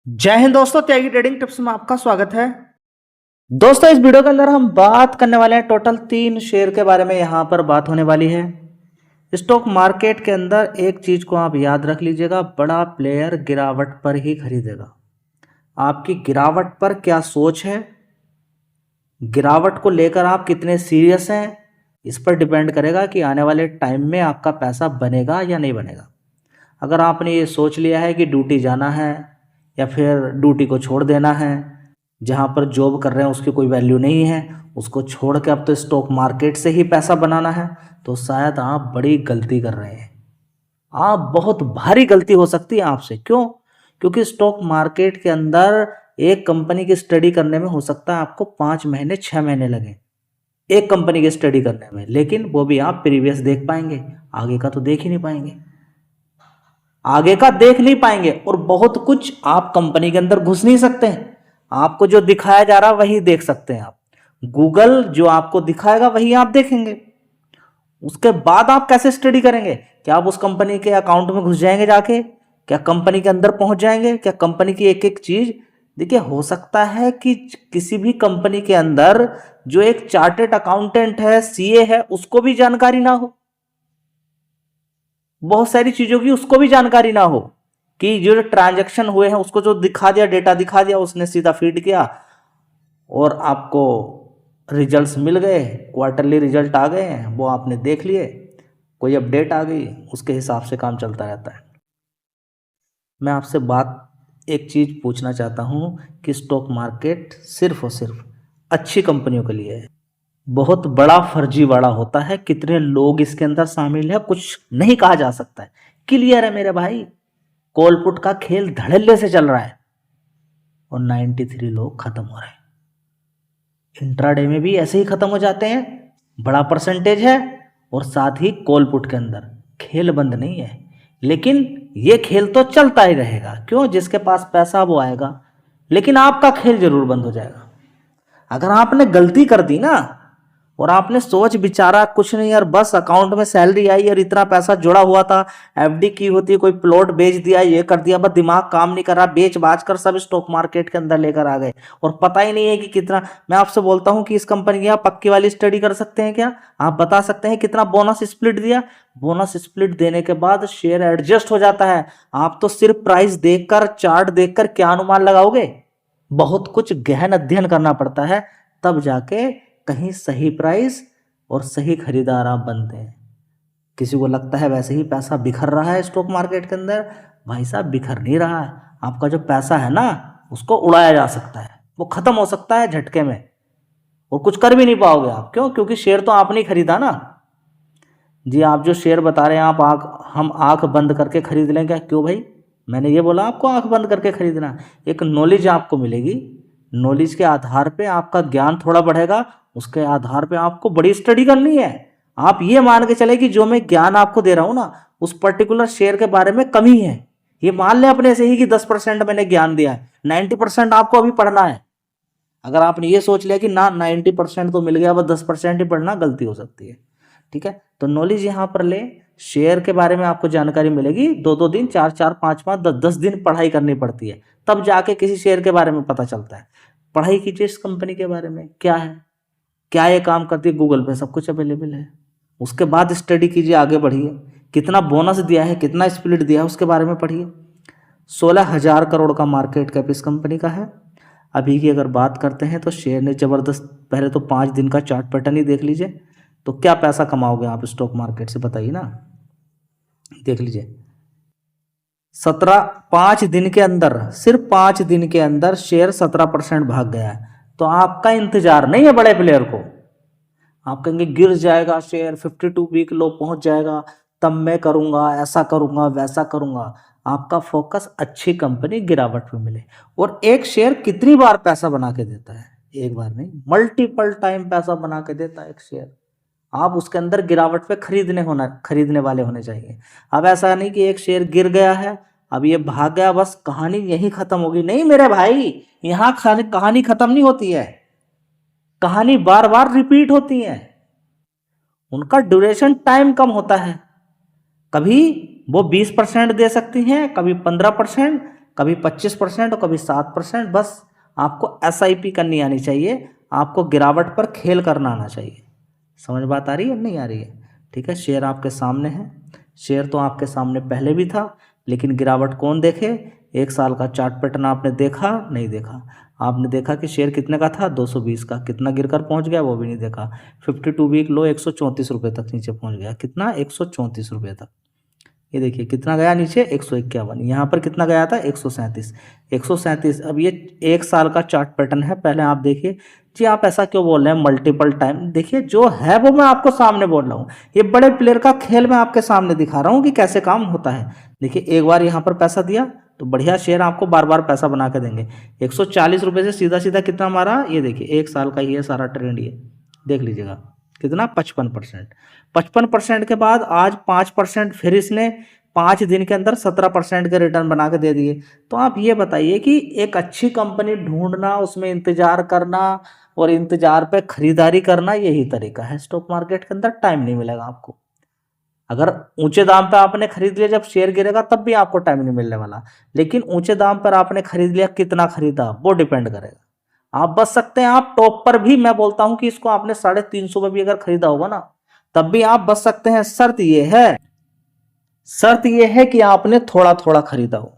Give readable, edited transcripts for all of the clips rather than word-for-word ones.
जय हिंद दोस्तों, त्यागी trading tips में आपका स्वागत है। दोस्तों, इस वीडियो के अंदर हम बात करने वाले हैं टोटल 3 शेयर के बारे में। यहां पर बात होने वाली है स्टॉक मार्केट के अंदर। एक चीज को आप याद रख लीजिएगा, बड़ा प्लेयर गिरावट पर ही खरीदेगा। आपकी गिरावट पर क्या सोच है, गिरावट को लेकर आप कितने सीरियस हैं, इस पर डिपेंड करेगा कि आने वाले टाइम में आपका पैसा बनेगा या नहीं बनेगा। अगर आपने ये सोच लिया है कि ड्यूटी जाना है या फिर ड्यूटी को छोड़ देना है, जहाँ पर जॉब कर रहे हैं उसकी कोई वैल्यू नहीं है, उसको छोड़ के अब तो स्टॉक मार्केट से ही पैसा बनाना है, तो शायद आप बड़ी गलती कर रहे हैं। आप बहुत भारी गलती हो सकती है आपसे। क्यों? क्योंकि स्टॉक मार्केट के अंदर एक कंपनी की स्टडी करने में हो सकता है आपको 5 महीने 6 महीने लगे, एक कंपनी की स्टडी करने में, लेकिन वो भी आप प्रीवियस देख पाएंगे, आगे का तो देख ही नहीं पाएंगे। आगे का देख नहीं पाएंगे और बहुत कुछ आप कंपनी के अंदर घुस नहीं सकते हैं। आपको जो दिखाया जा रहा वही देख सकते हैं आप। गूगल जो आपको दिखाएगा वही आप देखेंगे। उसके बाद आप कैसे स्टडी करेंगे? क्या आप उस कंपनी के अकाउंट में घुस जाएंगे जाके? क्या कंपनी के अंदर पहुंच जाएंगे? क्या कंपनी की एक एक चीज? देखिए, हो सकता है कि किसी भी कंपनी के अंदर जो एक चार्टेड अकाउंटेंट है, सीए है, उसको भी जानकारी ना हो, बहुत सारी चीजों की उसको भी जानकारी ना हो, कि जो ट्रांजैक्शन हुए हैं उसको जो दिखा दिया, डेटा दिखा दिया, उसने सीधा फीड किया और आपको रिजल्ट्स मिल गए, क्वार्टरली रिजल्ट आ गए हैं, वो आपने देख लिए, कोई अपडेट आ गई, उसके हिसाब से काम चलता रहता है। मैं आपसे बात एक चीज पूछना चाहता हूं कि स्टॉक मार्केट सिर्फ और सिर्फ अच्छी कंपनियों के लिए है। बहुत बड़ा फर्जीवाड़ा होता है, कितने लोग इसके अंदर शामिल है कुछ नहीं कहा जा सकता है। क्लियर है मेरे भाई, कोलपुट का खेल धड़ल्ले से चल रहा है और 93 लोग खत्म हो रहे हैं। इंट्राडे में भी ऐसे ही खत्म हो जाते हैं, बड़ा परसेंटेज है, और साथ ही कोलपुट के अंदर खेल बंद नहीं है। लेकिन ये खेल तो चलता ही रहेगा। क्यों? जिसके पास पैसा वो आएगा, लेकिन आपका खेल जरूर बंद हो जाएगा। अगर आपने गलती कर दी ना और आपने सोच विचारा कुछ नहीं यार, बस अकाउंट में सैलरी आई और इतना पैसा जुड़ा हुआ था, एफडी की होती है, कोई प्लॉट बेच दिया, ये कर दिया, बस दिमाग काम नहीं कर रहा, बेच बाच कर सब स्टॉक मार्केट के अंदर लेकर आ गए और पता ही नहीं है कि कितना। मैं आपसे बोलता हूं कि इस कंपनी की आप पक्की वाली स्टडी कर सकते हैं क्या? आप बता सकते हैं कितना बोनस स्प्लिट दिया? बोनस स्प्लिट देने के बाद शेयर एडजस्ट हो जाता है। आप तो सिर्फ प्राइस देखकर, चार्ट देखकर क्या अनुमान लगाओगे? बहुत कुछ गहन अध्ययन करना पड़ता है, तब जाके कहीं सही प्राइस और सही खरीदार आप बनते हैं। किसी को लगता है वैसे ही पैसा बिखर रहा है स्टॉक मार्केट के अंदर। भाई साहब, बिखर नहीं रहा है। आपका जो पैसा है ना, उसको उड़ाया जा सकता है, वो खत्म हो सकता है झटके में और कुछ कर भी नहीं पाओगे आप। क्यों? क्योंकि शेयर तो आपने खरीदा ना। जी, आप जो शेयर बता रहे हैं आप हम आंख बंद करके खरीद लें क्या? क्यों भाई? मैंने ये बोला आपको आंख बंद करके खरीदना। एक नॉलेज आपको मिलेगी, नॉलेज के आधार पे आपका ज्ञान थोड़ा बढ़ेगा, उसके आधार पे आपको बड़ी स्टडी करनी है। आप ये मान के चले कि जो मैं ज्ञान आपको दे रहा हूं ना, उस पर्टिकुलर शेयर के बारे में कमी है, ये मान लें अपने से ही कि 10% मैंने ज्ञान दिया है, 90% आपको अभी पढ़ना है। अगर आपने ये सोच लिया कि ना 90% तो मिल गया, बस 10% ही पढ़ना, गलती हो सकती है। ठीक है, तो नॉलेज यहां पर ले। शेयर के बारे में आपको जानकारी मिलेगी, 2-2 दिन, 4-4, 5-5, 10-10 दिन पढ़ाई करनी पड़ती है, तब जाके किसी शेयर के बारे में पता चलता है। पढ़ाई कीजिए इस कंपनी के बारे में, क्या है, क्या ये काम करती है, गूगल पे सब कुछ अवेलेबल है। उसके बाद स्टडी कीजिए, आगे बढ़िए। कितना बोनस दिया है, कितना स्प्लिट दिया है, उसके बारे में पढ़िए। 16,000 करोड़ का मार्केट कैप इस कंपनी का है। अभी की अगर बात करते हैं तो शेयर ने जबरदस्त, पहले तो 5 दिन का चार्ट पैटर्न ही देख लीजिए, तो क्या पैसा कमाओगे आप स्टॉक मार्केट से, बताइए ना। देख लीजिए, 5 दिन के अंदर, सिर्फ 5 दिन के अंदर शेयर 17% भाग गया है। तो आपका इंतजार नहीं है बड़े प्लेयर को। आप कहेंगे गिर जाएगा शेयर, 52 वीक लो पहुंच जाएगा, तब मैं करूंगा, ऐसा करूंगा, वैसा करूंगा। आपका फोकस अच्छी कंपनी गिरावट में मिले। और एक शेयर कितनी बार पैसा बना के देता है? एक बार नहीं, मल्टीपल टाइम पैसा बना के देता है एक शेयर। आप उसके अंदर गिरावट पे खरीदने वाले होने चाहिए। अब ऐसा नहीं कि एक शेयर गिर गया है, अब ये भाग गया, बस कहानी यही खत्म होगी। नहीं मेरे भाई, यहाँ कहानी खत्म नहीं होती है, कहानी बार बार रिपीट होती है। उनका ड्यूरेशन टाइम कम होता है। कभी वो 20% दे सकती हैं, कभी 15%, कभी 25% और कभी 7%। बस आपको SIP करनी आनी चाहिए, आपको गिरावट पर खेल करना आना चाहिए। समझ बात आ रही है नहीं आ रही है? ठीक है, शेयर आपके सामने है, शेयर तो आपके सामने पहले भी था, लेकिन गिरावट कौन देखे? 1 साल का चार्ट पैटर्न आपने देखा नहीं देखा? आपने देखा कि शेयर कितने का था? 220 का। कितना गिरकर पहुंच गया वो भी नहीं देखा। 52 वीक लो 134 रुपये तक नीचे पहुंच गया। कितना? 134 रुपये तक। ये देखिए कितना गया नीचे? 151। यहाँ पर कितना गया था? 137। 137। अब ये 1 साल का चार्ट पैटर्न है। पहले आप देखिए जी, आप ऐसा क्यों बोल रहे हैं मल्टीपल टाइम? देखिए जो है वो मैं आपको सामने बोल रहा हूँ, ये बड़े प्लेयर का खेल मैं आपके सामने दिखा रहा हूँ कि कैसे काम होता है। देखिए एक बार यहाँ पर पैसा दिया तो बढ़िया शेयर आपको बार बार पैसा बना के देंगे। 140 रुपये से सीधा सीधा कितना मारा? ये देखिए 1 साल का ही है सारा ट्रेंड, ये देख लीजिएगा कितना? 55%। 55% के बाद आज 5%, फिर इसने 5 दिन के अंदर 17% के रिटर्न बना के दे दिए। तो आप ये बताइए कि एक अच्छी कंपनी ढूंढना, उसमें इंतजार करना और इंतजार पे खरीदारी करना, यही तरीका है स्टॉक मार्केट के अंदर। टाइम नहीं मिलेगा आपको। अगर ऊंचे दाम पे आपने खरीद लिया, जब शेयर गिरेगा तब भी आपको टाइम नहीं मिलने वाला। लेकिन ऊंचे दाम पर आपने खरीद लिया, कितना खरीदा वो डिपेंड करेगा। आप बच सकते हैं, आप टॉप पर भी, मैं बोलता हूं कि इसको आपने 350 में भी अगर खरीदा होगा ना, तब भी आप बच सकते हैं। शर्त यह है कि आपने थोड़ा थोड़ा खरीदा हो।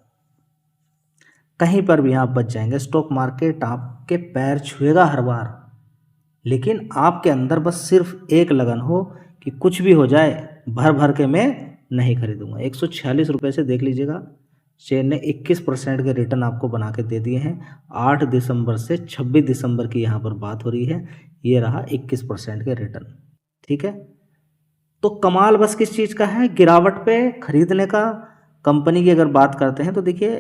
कहीं पर भी आप बच जाएंगे। स्टॉक मार्केट आपके पैर छुएगा हर बार, लेकिन आपके अंदर बस सिर्फ एक लगन हो कि कुछ भी हो जाए, भर भर के मैं नहीं खरीदूंगा। 146 रुपये से देख लीजिएगा, शेयर ने 21% के रिटर्न आपको बना के दे दिए हैं। 8 दिसंबर से 26 दिसंबर की यहाँ पर बात हो रही है। ये रहा 21% के रिटर्न। ठीक है, तो कमाल बस किस चीज़ का है? गिरावट पे खरीदने का। कंपनी की अगर बात करते हैं तो देखिए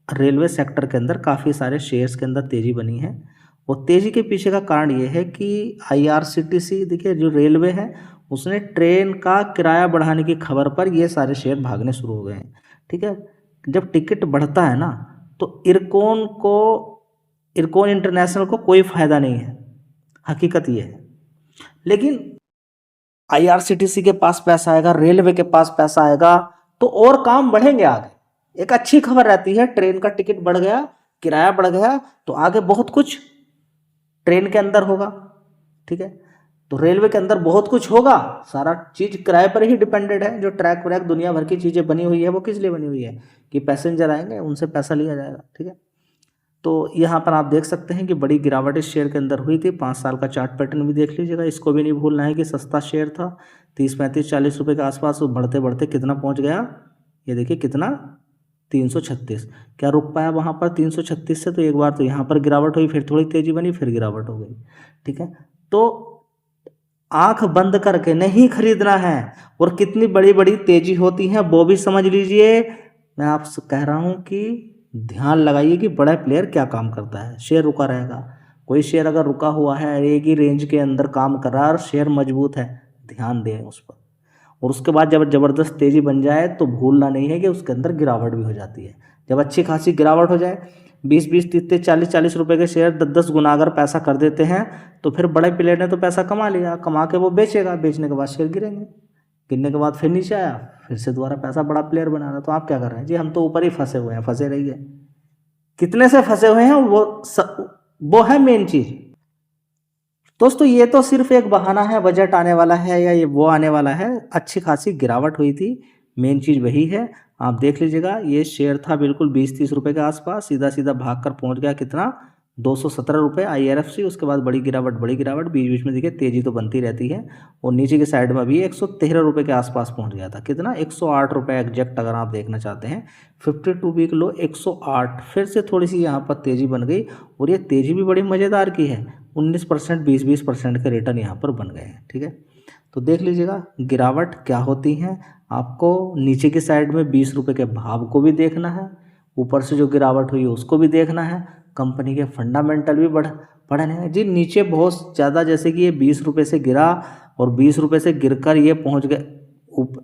रेलवे सेक्टर के अंदर काफ़ी सारे शेयर्स के अंदर तेज़ी बनी है, और तेज़ी के पीछे का कारण ये है कि IRCTC, देखिए जो रेलवे है, उसने ट्रेन का किराया बढ़ाने की खबर पर ये सारे शेयर भागने शुरू हो गए हैं। ठीक है, जब टिकट बढ़ता है ना, तो इरकॉन इंटरनेशनल को कोई फ़ायदा नहीं है, हकीकत ये है। लेकिन IRCTC के पास पैसा आएगा, रेलवे के पास पैसा आएगा, तो और काम बढ़ेंगे आगे। एक अच्छी खबर रहती है, ट्रेन का टिकट बढ़ गया, किराया बढ़ गया, तो आगे बहुत कुछ ट्रेन के अंदर होगा। ठीक है, तो रेलवे के अंदर बहुत कुछ होगा। सारा चीज़ किराए पर ही डिपेंडेड है। जो ट्रैक व्रैक दुनिया भर की चीज़ें बनी हुई है, वो किस लिए बनी हुई है? कि पैसेंजर आएंगे, उनसे पैसा लिया जाएगा। ठीक है, तो यहाँ पर आप देख सकते हैं कि बड़ी गिरावट इस शेयर के अंदर हुई थी। 5 साल का चार्ट पैटर्न भी देख लीजिएगा। इसको भी नहीं भूलना है कि सस्ता शेयर था, 30, 35, 40 रुपये के आसपास। वो बढ़ते बढ़ते कितना पहुँच गया? ये देखिए कितना? 336। क्या रुक पाया वहाँ पर 336 से? तो एक बार तो यहाँ पर गिरावट हुई, फिर थोड़ी तेज़ी बनी, फिर गिरावट हो गई। ठीक है, तो आंख बंद करके नहीं खरीदना है। और कितनी बड़ी बड़ी तेज़ी होती है वो भी समझ लीजिए। मैं आपसे कह रहा हूँ कि ध्यान लगाइए कि बड़ा प्लेयर क्या काम करता है। शेयर रुका रहेगा, कोई शेयर अगर रुका हुआ है, एक ही रेंज के अंदर काम कर रहा है और शेयर मजबूत है, ध्यान दें उस पर। और उसके बाद जब ज़बरदस्त तेज़ी बन जाए तो भूलना नहीं है कि उसके अंदर गिरावट भी हो जाती है। जब अच्छी खासी गिरावट हो जाए, 20-20, 30-30, 40-40 रुपये के शेयर 10-10 गुना अगर पैसा कर देते हैं, तो फिर बड़े प्लेयर ने तो पैसा कमा लिया, कमा के वो बेचेगा, बेचने के बाद शेयर गिरेंगे, गिरने के बाद फिर नीचे आया, फिर से दोबारा पैसा बड़ा प्लेयर बना रहा। तो आप क्या कर रहे हैं जी? हम तो ऊपर ही फंसे हुए हैं। फंसे रहिए। कितने से फंसे हुए हैं वो है मेन चीज़। दोस्तों ये तो सिर्फ एक बहाना है, बजट आने वाला है या ये वो आने वाला है। अच्छी खासी गिरावट हुई थी, मेन चीज़ वही है। आप देख लीजिएगा, ये शेयर था बिल्कुल 20-30 रुपये के आसपास, सीधा सीधा भाग कर पहुँच गया कितना? 217 रुपये IRFC। उसके बाद बड़ी गिरावट, बीच बीच में देखिए तेज़ी तो बनती रहती है। और नीचे की साइड में भी 113 रुपये के आसपास पहुँच गया था। कितना? 108 रुपये एग्जैक्ट अगर आप देखना चाहते हैं। 52 वीक लो 108। फिर से थोड़ी सी यहाँ पर तेज़ी बन गई, और ये तेज़ी भी बड़ी मज़ेदार की है। 19%, 20-20% के रिटर्न यहाँ पर बन गए हैं। ठीक है, तो देख लीजिएगा गिरावट क्या होती है। आपको नीचे की साइड में 20 रुपये के भाव को भी देखना है, ऊपर से जो गिरावट हुई है उसको भी देखना है। कंपनी के फंडामेंटल भी बढ़ने हैं जी। नीचे बहुत ज़्यादा, जैसे कि ये 20 रुपये से गिरा और 20 रुपये से गिरकर ये पहुँच गए,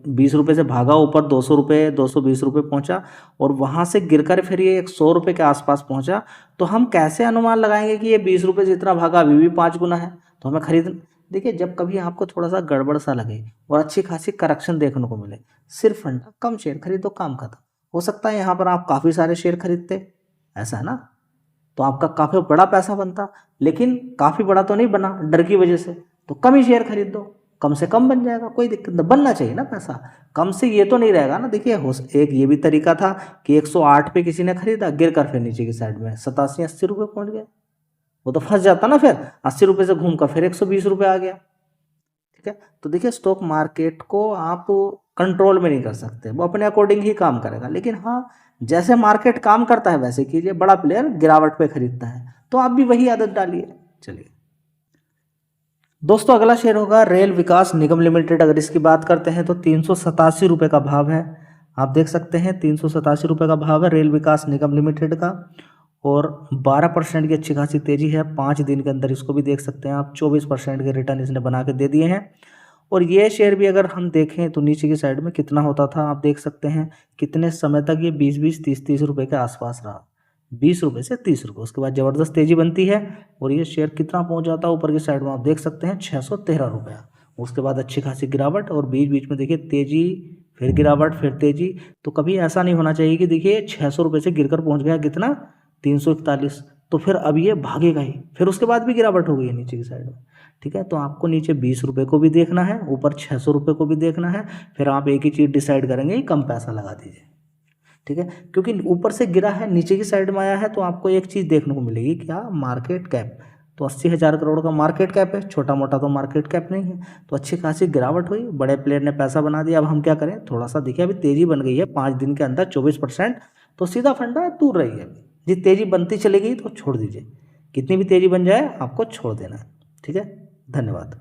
20 रुपये से भागा ऊपर 200 रुपये, 220 रुपये पहुँचा, और वहाँ से गिरकर फिर ये 100 रुपये के आसपास पहुँचा। तो हम कैसे अनुमान लगाएंगे कि ये 20 रुपये जितना भागा अभी भी 5 गुना है, तो हमें खरीद। देखिए जब कभी आपको थोड़ा सा गड़बड़ सा लगे और अच्छी खासी करेक्शन देखने को मिले, सिर्फ फंडा कम शेयर खरीदो, काम खत्म। हो सकता है यहाँ पर आप काफ़ी सारे शेयर खरीदते, ऐसा है ना, तो आपका काफ़ी बड़ा पैसा बनता, लेकिन काफ़ी बड़ा तो नहीं बना डर की वजह से, तो कम ही शेयर खरीद दो, कम से कम बन जाएगा, कोई दिक्कत नहीं, बनना चाहिए ना पैसा, कम से ये तो नहीं रहेगा ना। देखिए एक ये भी तरीका था कि 108 पे किसी ने खरीदा, गिर कर फिर नीचे की साइड में 87-80 रुपये पहुँच गया, वो तो फंस जाता ना, फिर 80 रुपये से घूम कर फिर 120 रुपये आ गया। ठीक है, तो देखिए स्टॉक मार्केट को आप कंट्रोल में नहीं कर सकते, वो अपने अकॉर्डिंग ही काम करेगा, लेकिन हाँ जैसे मार्केट काम करता है वैसे कीजिए, बड़ा प्लेयर गिरावट पे खरीदता है तो आप भी वही आदत डालिए। चलिए दोस्तों, अगला शेयर होगा रेल विकास निगम लिमिटेड। अगर इसकी बात करते हैं तो 387 रुपये का भाव है, आप देख सकते हैं 387 रुपये का भाव है रेल विकास निगम लिमिटेड का, और 12% की अच्छी खासी तेजी है 5 दिन के अंदर, इसको भी देख सकते हैं आप, 24% के रिटर्न इसने बना के दे दिए हैं। और ये शेयर भी अगर हम देखें तो नीचे की साइड में कितना होता था, आप देख सकते हैं कितने समय तक ये 20-20, 30-30 रुपये के आसपास रहा, 20 रुपये से 30 रुपये, उसके बाद ज़बरदस्त तेज़ी बनती है और ये शेयर कितना पहुंच जाता है ऊपर की साइड में, आप देख सकते हैं 613 रुपया, उसके बाद अच्छी खासी गिरावट, और बीच बीच में देखिए तेज़ी, फिर गिरावट, फिर तेज़ी। तो कभी ऐसा नहीं होना चाहिए कि देखिए 600 रुपये से गिरकर पहुँच गया कितना 341, तो फिर अब ये भागेगा ही, फिर उसके बाद भी गिरावट हो गई है नीचे की साइड में। ठीक है, तो आपको नीचे 20 रुपये को भी देखना है, ऊपर 600 रुपये को भी देखना है, फिर आप एक ही चीज़ डिसाइड करेंगे, कम पैसा लगा दीजिए। ठीक है, क्योंकि ऊपर से गिरा है नीचे की साइड में आया है, तो आपको एक चीज़ देखने को मिलेगी, क्या मार्केट कैप, तो 80,000 करोड़ का मार्केट कैप है, छोटा मोटा तो मार्केट कैप नहीं है, तो अच्छी खासी गिरावट हुई, बड़े प्लेयर ने पैसा बना दिया। अब हम क्या करें, थोड़ा सा देखिए अभी तेज़ी बन गई है 5 दिन के अंदर 24%, तो सीधा फंडा दूर रही है, जी तेज़ी बनती चली गई तो छोड़ दीजिए, कितनी भी तेज़ी बन जाए आपको छोड़ देना है। ठीक है, धन्यवाद।